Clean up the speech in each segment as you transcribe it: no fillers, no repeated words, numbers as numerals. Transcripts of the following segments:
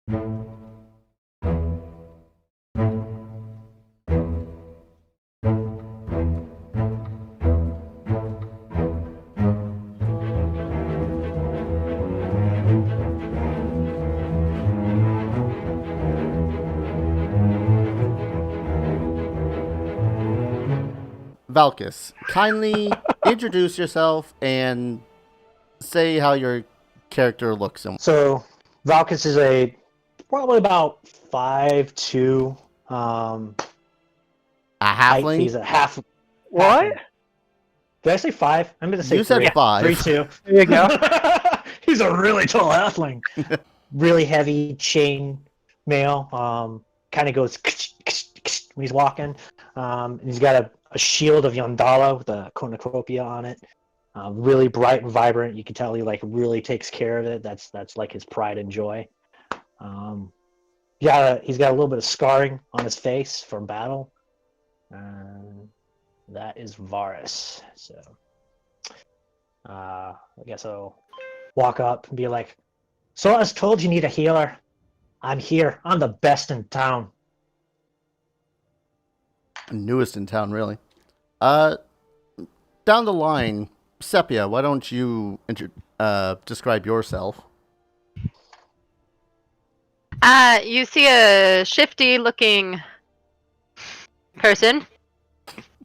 Valkis, kindly introduce yourself and say how your character looks. So, Valkis is probably about 5'2". A Height, halfling? he's a half. What? halfling. Did I say 5? I'm going to say You said 3. 5. 3'2". There you go. He's a really tall halfling. Really heavy chain mail. Kind of goes when he's walking. And he's got a shield of Yondala with a cornucopia on it. Really bright and vibrant. You can tell he really takes care of it. That's like his pride and joy. He's got a little bit of scarring on his face from battle. That is Varus. So I guess I'll walk up and be like, "So I was told you need a healer. I'm here. I'm the best in town." Newest in town, really. Down the line, Sepia, why don't you describe yourself? You see a shifty-looking person.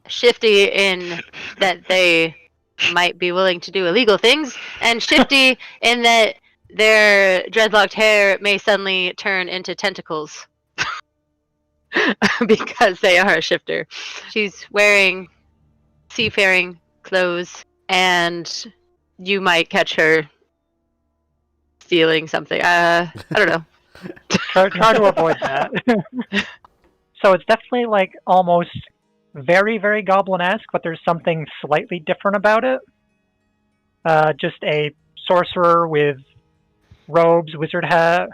Shifty in that they might be willing to do illegal things, and shifty in that their dreadlocked hair may suddenly turn into tentacles because they are a shifter. She's wearing seafaring clothes, and you might catch her stealing something. I don't know. Try to avoid that. So it's definitely almost very, very goblin-esque, but there's something slightly different about it. Just a sorcerer with robes, wizard hat,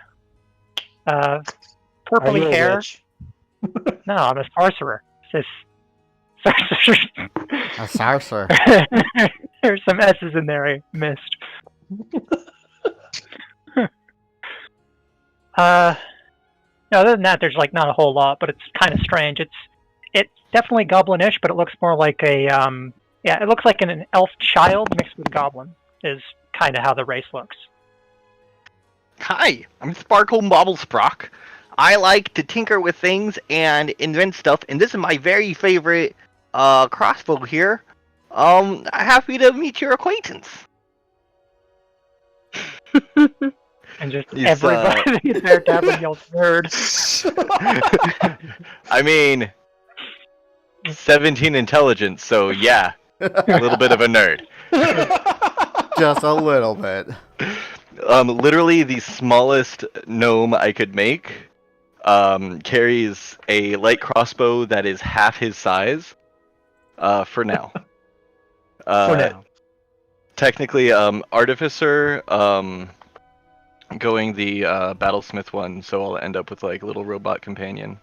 purpley hair. Witch? No, I'm a sorcerer. Sorcerer. A sorcerer. There's some S's in there I missed. Other than that, there's not a whole lot, but it's kind of strange. It's definitely goblinish, but it looks more like it looks like an elf child mixed with goblin is kind of how the race looks. Hi, I'm Sparkle Mobblesprock. I like to tinker with things and invent stuff, and this is my very favorite crossbow here. Happy to meet your acquaintance. And just everybody there dabbling yells nerd. I mean, 17 intelligence, so yeah, a little bit of a nerd. Just a little bit. Literally the smallest gnome I could make carries a light crossbow that is half his size for now. For now. Technically, artificer, going the battlesmith one, so I'll end up with a little robot companion,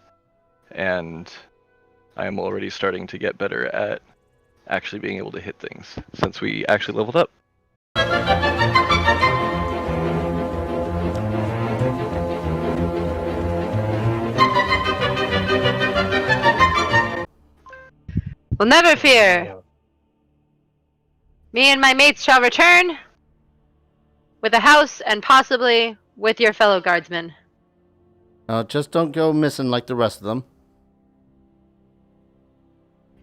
and I am already starting to get better at actually being able to hit things since we actually leveled up. Well, never fear. Me and my mates shall return with a house and possibly with your fellow guardsmen. Just don't go missing like the rest of them.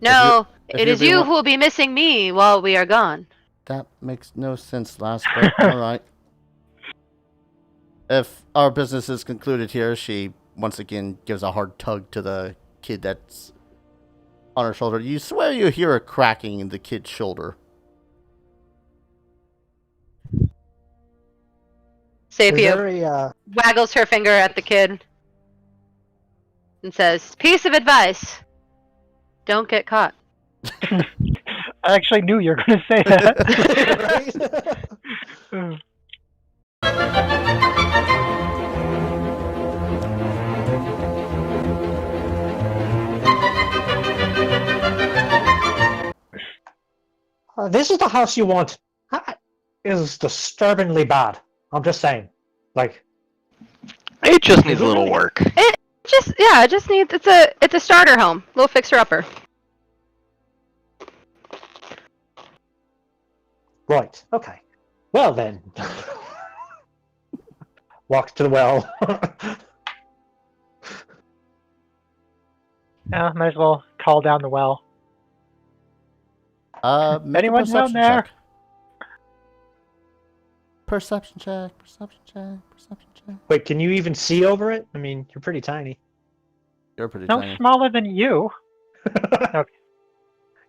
No, it is you who will be missing me while we are gone. That makes no sense, last, but alright. If our business is concluded here, she once again gives a hard tug to the kid that's on her shoulder. You swear you hear a cracking in the kid's shoulder. Sapia waggles her finger at the kid and says, "Piece of advice. Don't get caught." I actually knew you were going to say that. This is the house you want. It is disturbingly bad. I'm just saying. It just needs a little work. It just needs it's a starter home, little fixer upper. Right. Okay. Well then. Walks to the well. Yeah, might as well call down the well. Make Anyone a down perception there? check. Perception check. Perception check. Perception check. Wait, can you even see over it? I mean, you're pretty tiny. You're pretty No tiny. smaller than you.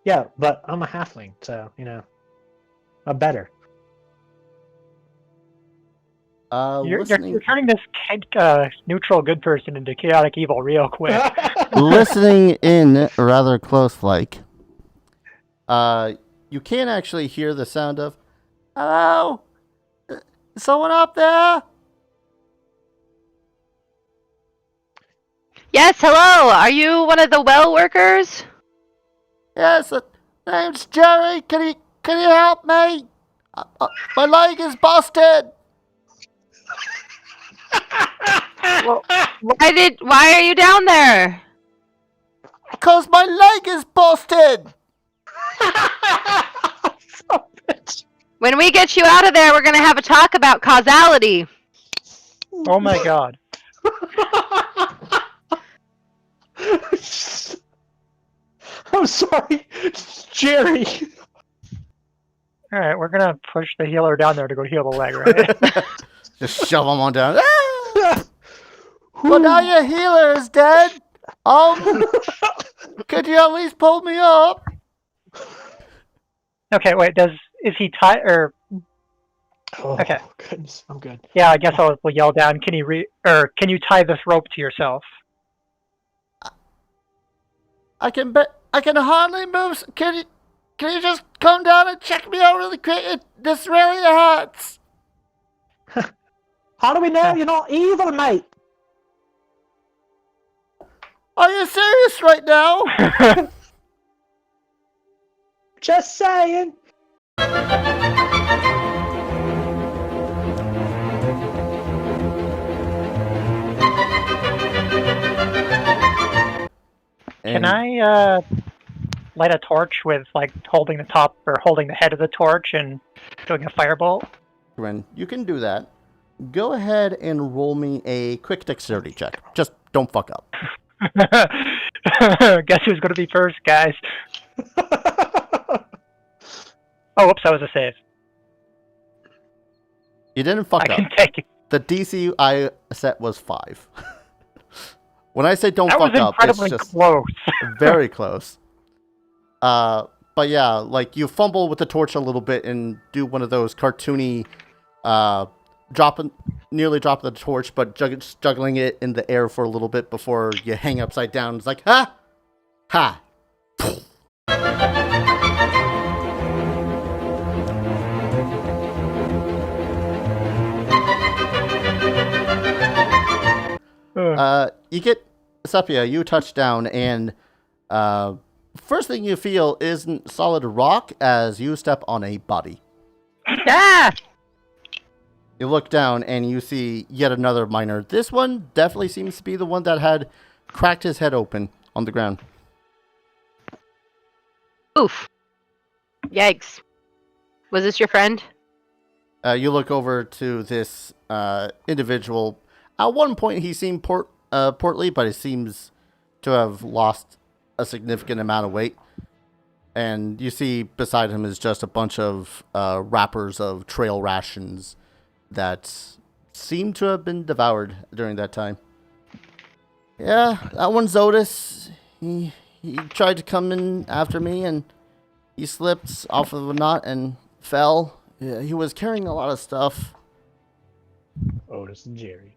Yeah, but I'm a halfling, so I'm better. You're Listening, turning this neutral good person into chaotic evil real quick. listening in rather close, like. You can't actually hear the sound of, "Hello, someone up there?" Yes, hello. Are you one of the well workers? Yes, name's Jerry. Can you help me? My leg is busted. Well, why are you down there? 'Cause my leg is busted. When we get you out of there, we're gonna have a talk about causality. Oh my god. I'm sorry, Jerry. Alright, we're gonna push the healer down there to go heal the leg, right? Just shove him on down. Well, now your healer is dead. Could you at least pull me up? Okay, wait, is he tied or Oh, Okay. goodness, I'm good. yeah, I guess I'll yell down, can you tie this rope to yourself? I can hardly move. Can you just come down and check me out really quick? This really hurts. How do we know you're not evil, mate? Are you serious right now? Just saying. Can I light a torch with like holding the head of the torch and doing a firebolt? Ren, you can do that. Go ahead and roll me a quick dexterity check. Just don't fuck up. Guess who's gonna be first, guys? Oh, whoops, that was a save. You didn't fuck I up. can take it. The DC I set was 5. When I say don't That was fuck up, it's incredibly just close. very close. But yeah, like you fumble with the torch a little bit and do one of those cartoony, nearly dropping the torch, but juggling it in the air for a little bit before you hang upside down. It's like, ha! Ha! You get Sepia, you touch down, and first thing you feel isn't solid rock as you step on a body. Ah! You look down and you see yet another miner. This one definitely seems to be the one that had cracked his head open on the ground. Oof. Yikes. Was this your friend? You look over to this individual. At one point, he seemed portly, but he seems to have lost a significant amount of weight. And you see beside him is just a bunch of wrappers of trail rations that seem to have been devoured during that time. Yeah, that one's Otis. He tried to come in after me, and he slipped off of a knot and fell. Yeah, he was carrying a lot of stuff. Otis and Jerry.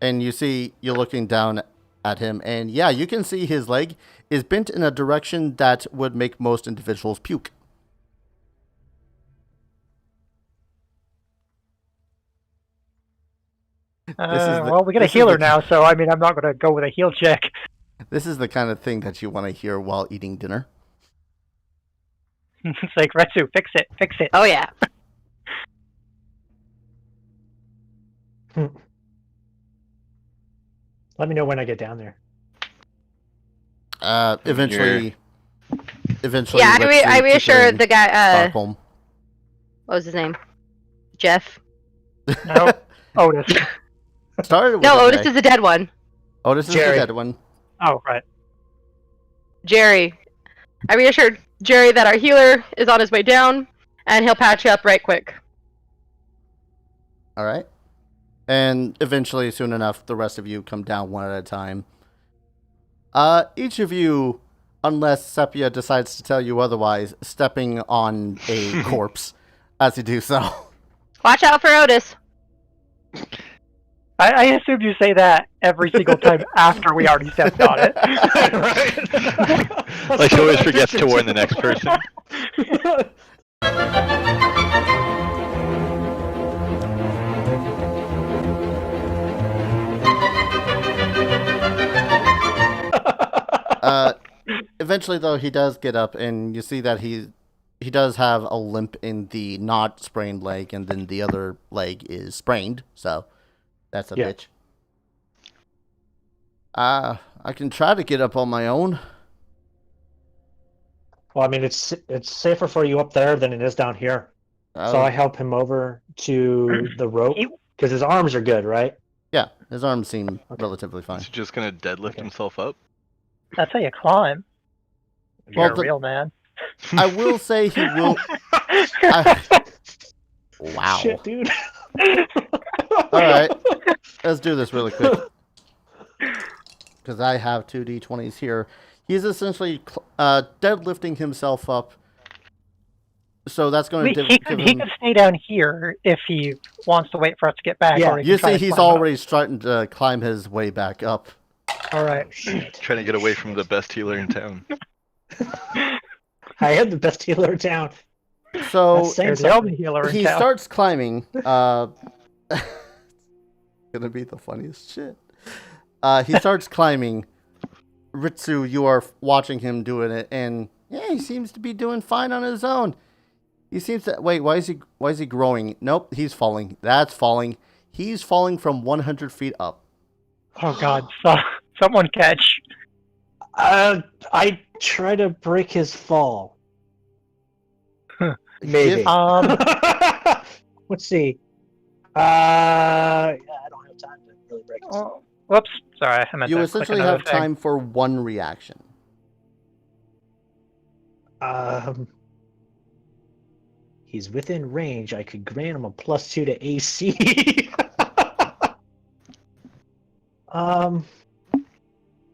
And you see, you're looking down at him, and yeah, you can see his leg is bent in a direction that would make most individuals puke. Well, we got a healer now, so I mean, I'm not going to go with a heal check. This is the kind of thing that you want to hear while eating dinner. It's like, Retsu, fix it, fix it. Oh yeah. Let me know when I get down there. Eventually. Yeah, I reassured the guy. Stockholm. What was his name? Jeff. No, Otis. Started with No, a Otis J. is the dead one. Otis is Jerry. the dead one. Oh, right. Jerry. I reassured Jerry that our healer is on his way down, and he'll patch you up right quick. All right. And eventually, soon enough, the rest of you come down one at a time. Each of you, unless Sepia decides to tell you otherwise, stepping on a corpse as you do so. Watch out for Otis. I assume you say that every single time after we already stepped on it. Right? Like she always forgets to warn the next person. Eventually, though, he does get up, and you see that he does have a limp in the not sprained leg, and then the other leg is sprained. So that's a Yeah. bitch. I can try to get up on my own. Well, I mean, it's safer for you up there than it is down here. So I help him over to the rope because his arms are good, right? Yeah, his arms seem Okay. relatively fine. Is he just gonna deadlift Okay. himself up? That's how you climb. Well, You're a real man. I will say he will. Wow. Shit, dude. All right, let's do this really quick. Because I have 2 D20s here. He's essentially deadlifting himself up. So that's going to He give could him... stay down here if he wants to wait for us to get back. Yeah, or he You can try see to he's climb up. already starting to climb his way back up. All right. Shit. Trying to get away from the best healer in town. I am the best healer in town. So That's saying You're the something. only healer in he town. starts climbing. It's gonna be the funniest shit. He starts climbing. Ritsu, you are watching him doing it, and yeah, he seems to be doing fine on his own. He seems to wait. Why is he growing? Nope, he's falling. That's falling. He's falling from 100 feet up. Oh God! So, someone catch. I try to break his fall. Maybe. Let's see. Yeah, I don't have time to really break his fall. Oh, whoops! Sorry, I meant You to essentially click another have thing. time for one reaction. He's within range. I could grant him a +2 to AC.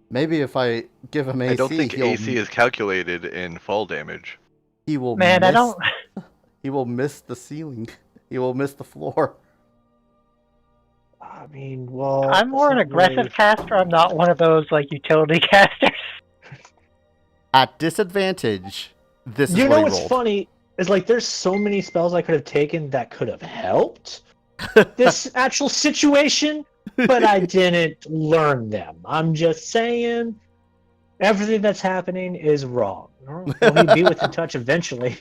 Maybe if I give him AC, I don't think AC is calculated in fall damage. he will Man, miss, I don't. He will miss the ceiling. He will miss the floor. I mean, well, I'm more an it's not aggressive really- caster. I'm not one of those like utility casters. At disadvantage, this is You what know he what's rolled. funny is like there's so many spells I could have taken that could have helped this actual situation, but I didn't learn them. I'm just saying everything that's happening is wrong. We'll be within touch eventually.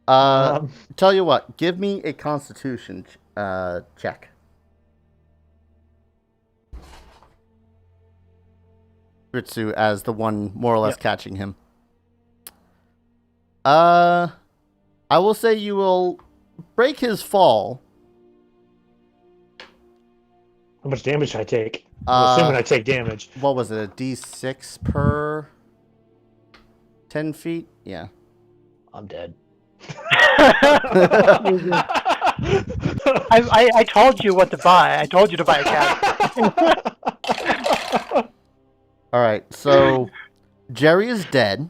Tell you what, give me a Constitution check. Ritsu as the one more or less catching him. I will say you will break his fall. How much damage should I take? I'm assuming I take damage. What was it, a D6 per 10 feet? Yeah. I'm dead. I told you what to buy. I told you to buy a caster. All right, so Jerry is dead.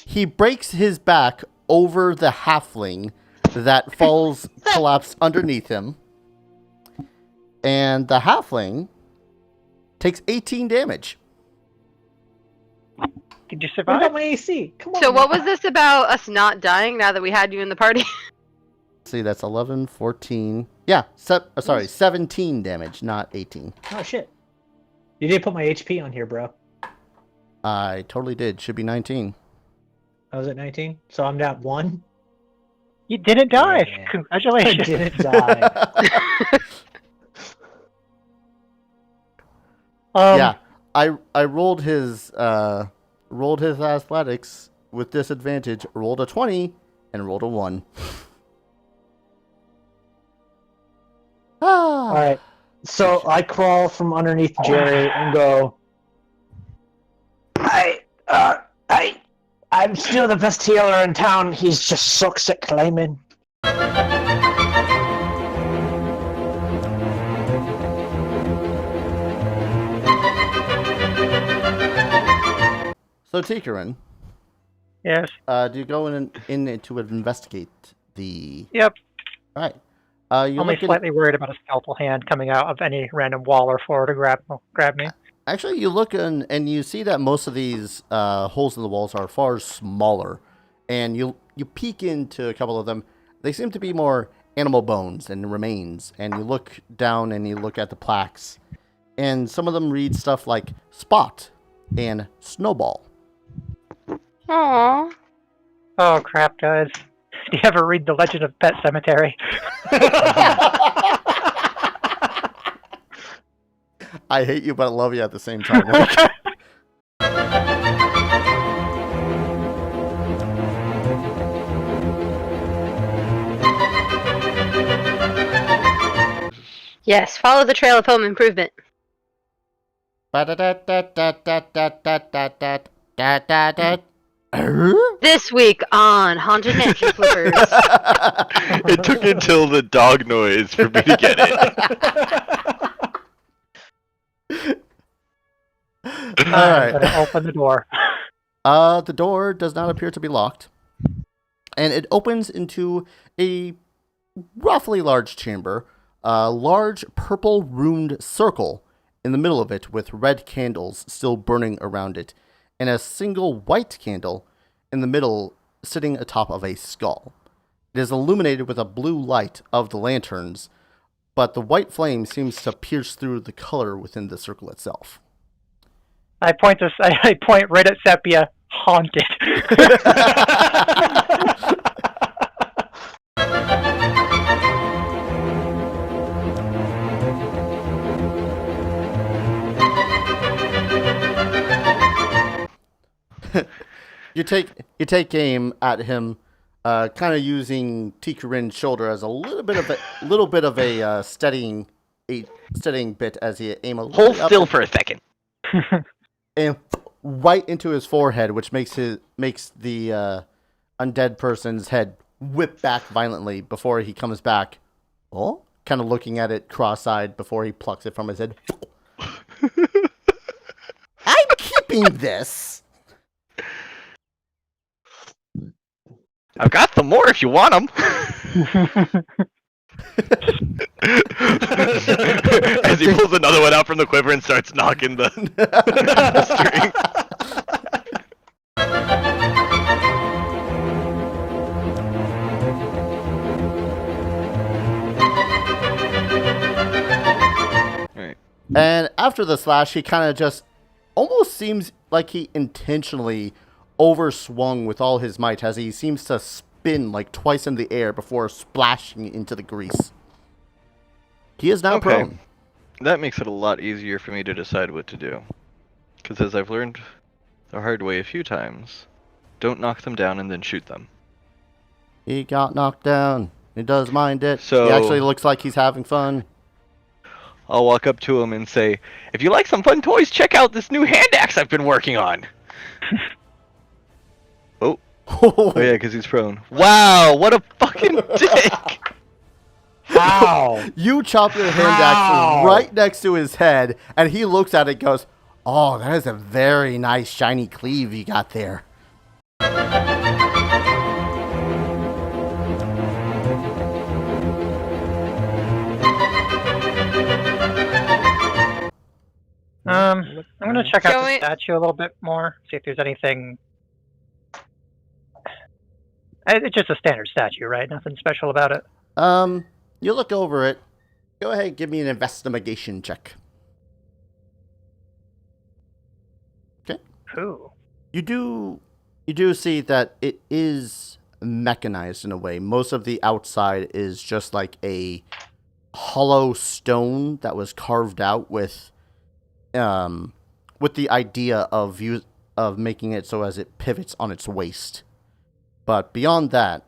He breaks his back over the halfling that falls collapsed underneath him. And the halfling takes 18 damage. Did you What survive? about my AC? Come on. So what was this about us not dying now that we had you in the party? See, that's 11, 14. Yeah, 17 damage, not 18. Oh shit! You didn't put my HP on here, bro. I totally did. Should be 19. I was at 19, so I'm at 1. You didn't die. Yeah. I Congratulations. didn't die. Yeah, I rolled his athletics with disadvantage. Rolled a 20 and rolled a 1. All right. So I crawl from underneath Jerry and go. I'm still the best healer in town. He's just sucks at climbing. So Tikarin, Yes. do you go in to investigate the? Yep. All right. You Only look in- slightly worried about a skeletal hand coming out of any random wall or floor to grab me. Actually, you look in and you see that most of these holes in the walls are far smaller, and you peek into a couple of them. They seem to be more animal bones and remains. And you look down and you look at the plaques, and some of them read stuff like Spot and Snowball. Aww. Oh crap, guys! Do you ever read The Legend of Pet Cemetery? I hate you, but I love you at the same time. Yes, follow the trail of home improvement. This week on Haunted Mansion Flippers. It took until the dog noise for me to get it. All right. I'm gonna open the door. The door does not appear to be locked, and it opens into a roughly large chamber, a large purple ruined circle in the middle of it with red candles still burning around it, and a single white candle in the middle sitting atop of a skull. It is illuminated with a blue light of the lanterns, but the white flame seems to pierce through the color within the circle itself. I point right at Sepia. Haunted. You take aim at him, kind of using Tikarin's shoulder as a little bit of a steadying bit as you aim a little Hold bit up still for a second. and right into his forehead, which makes the undead person's head whip back violently before he comes back. Oh, kind of looking at it cross-eyed before he plucks it from his head. I'm keeping this. I've got some more if you want them. As he pulls another one out from the quiver and starts knocking the string. Alright. And after the slash, he kind of just almost seems like he intentionally overswung with all his might as he seems to spin like twice in the air before splashing into the grease. He is now prone. That makes it a lot easier for me to decide what to do. Because as I've learned the hard way a few times, don't knock them down and then shoot them. He got knocked down. He does mind it. So- He actually looks like he's having fun. I'll walk up to him and say, if you like some fun toys, check out this new hand axe I've been working on. Oh yeah, because he's prone. Wow, what a fucking dick! How? You chop your hand How? axe right next to his head, and he looks at it and goes, "Oh, that is a very nice shiny cleave you got there." I'm gonna check out Shall the we- statue a little bit more, see if there's anything. It's just a standard statue, right? Nothing special about it. You look over it. Go ahead and give me an investigation check. Ooh. You do see that it is mechanized in a way. Most of the outside is just like a hollow stone that was carved out with with the idea of making it so as it pivots on its waist. But beyond that,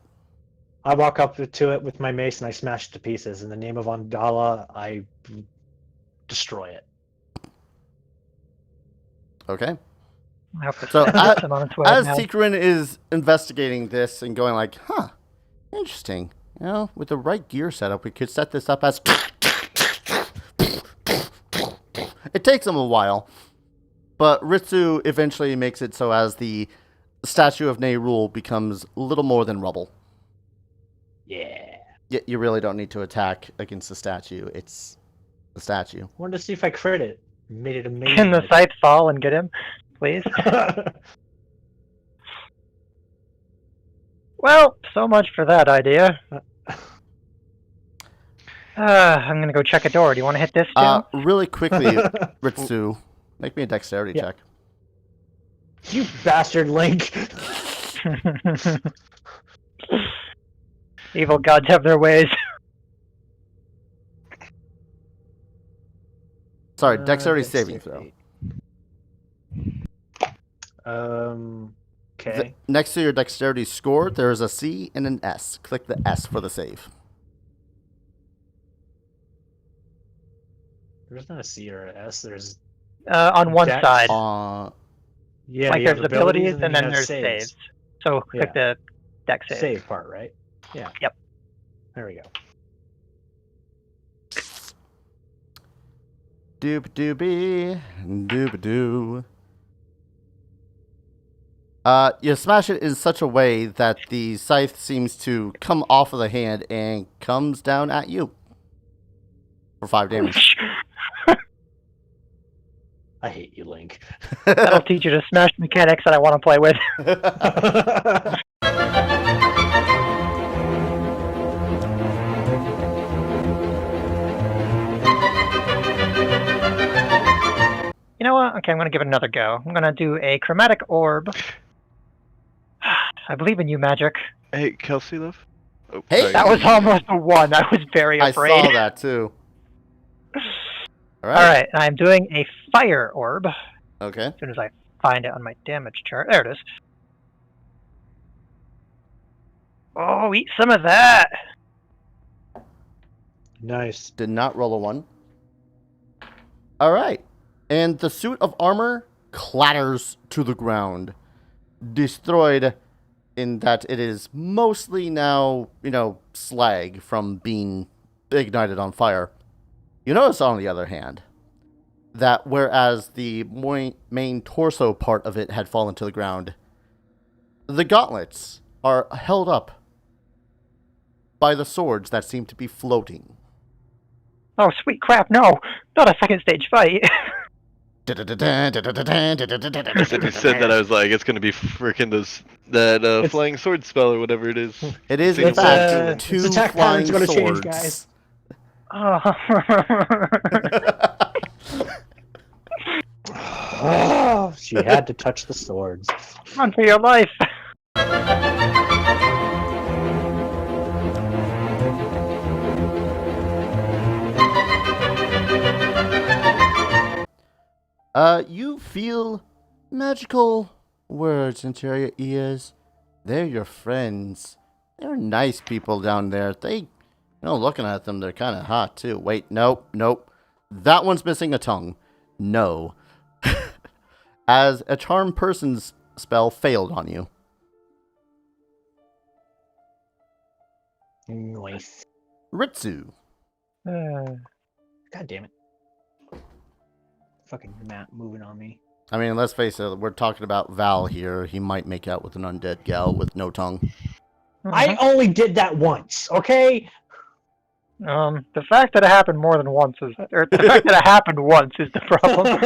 I walk up to it with my mace and I smash it to pieces. In the name of Andala, I destroy it. okay. I hope it's So on its way as now. Tikrin is investigating this and going like, huh, interesting. You know, with the right gear setup, we could set this up as... It takes him a while, but Ritsu eventually makes it so as the statue of Neyrul becomes little more than rubble. Yeah. Yet you really don't need to attack against the statue. It's the statue. Wanted to see if I crit it. Made it amazing. Can the scythe fall and get him, please? Well, so much for that idea. I'm gonna go check a door. Do you want to hit this, Jim? Really quickly, Ritsu, make me a dexterity check. You bastard, Link. Evil gods have their ways. Sorry, dexterity saving throw. Okay. Next to your dexterity score, there is a C and an S. Click the S for the save. There's not a C or an S. There's On one Dex. side. yeah. Like you there's have abilities and you then have there's saves. So click the deck save. Save part, right? Yeah. Yep. There we go. Doop doopy, doop doo. You smash it in such a way that the scythe seems to come off of the hand and comes down at you for 5 damage. I hate you, Link. That'll teach you to smash mechanics that I want to play with. You know what? Okay, I'm going to give it another go. I'm going to do a chromatic orb. I believe in you, magic. Hey, Kelsey, love. Oh, Hey! sorry. That was almost a 1. I was very I afraid. saw that too. Alright, I'm doing a fire orb. Okay. As soon as I find it on my damage chart. There it is. Oh, eat some of that! Nice. Did not roll a 1. All right. And the suit of armor clatters to the ground, destroyed in that it is mostly now, slag from being ignited on fire. You notice, on the other hand, that whereas the main torso part of it had fallen to the ground, the gauntlets are held up by the swords that seem to be floating. Oh, sweet crap, no! Not a second stage fight! As soon as you said that, I was like, it's gonna be freaking that flying sword spell or whatever it is. It is, in It's, fact, 2 its attack flying pattern's gonna swords. change, guys. Oh. Oh, she had to touch the swords. Run for your life! You feel magical words into your ears. They're your friends. They're nice people down there. Looking at them, they're kind of hot too. Wait, nope. That one's missing a tongue. No. As a charm person's spell failed on you. Nice. Ritsu. God damn it. Fucking map moving on me. I mean, let's face it, we're talking about Val here. He might make out with an undead gal with no tongue. I only did that once, okay? The fact that it happened more than once is, or the fact that it happened once is the problem.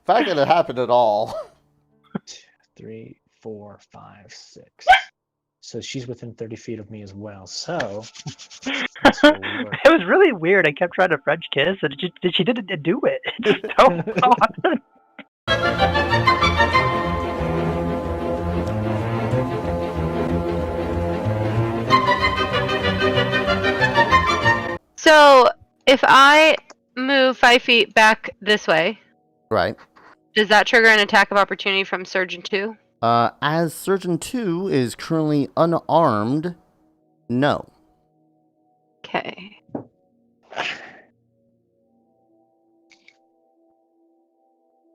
Fact that it happened at all. 3, 4, 5, 6. So she's within 30 feet of me as well. So that's what we were. It was really weird. I kept trying to French kiss, and she didn't do it. It's so odd. So if I move 5 feet back this way, Right. does that trigger an attack of opportunity from Surgeon 2? As Surgeon 2 is currently unarmed, no. Okay.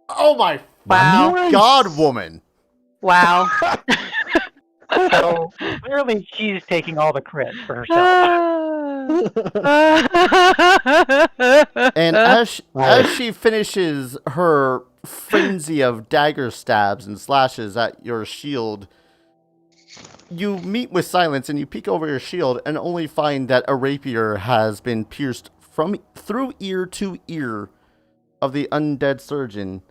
Oh my Wow. God, woman! Wow. So clearly she's taking all the credit for herself. And as she finishes her frenzy of dagger stabs and slashes at your shield, you meet with silence and you peek over your shield and only find that a rapier has been pierced through ear to ear of the undead surgeon.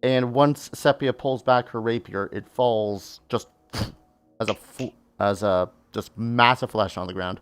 And once Sepia pulls back her rapier, it falls just as a just massive flesh on the ground.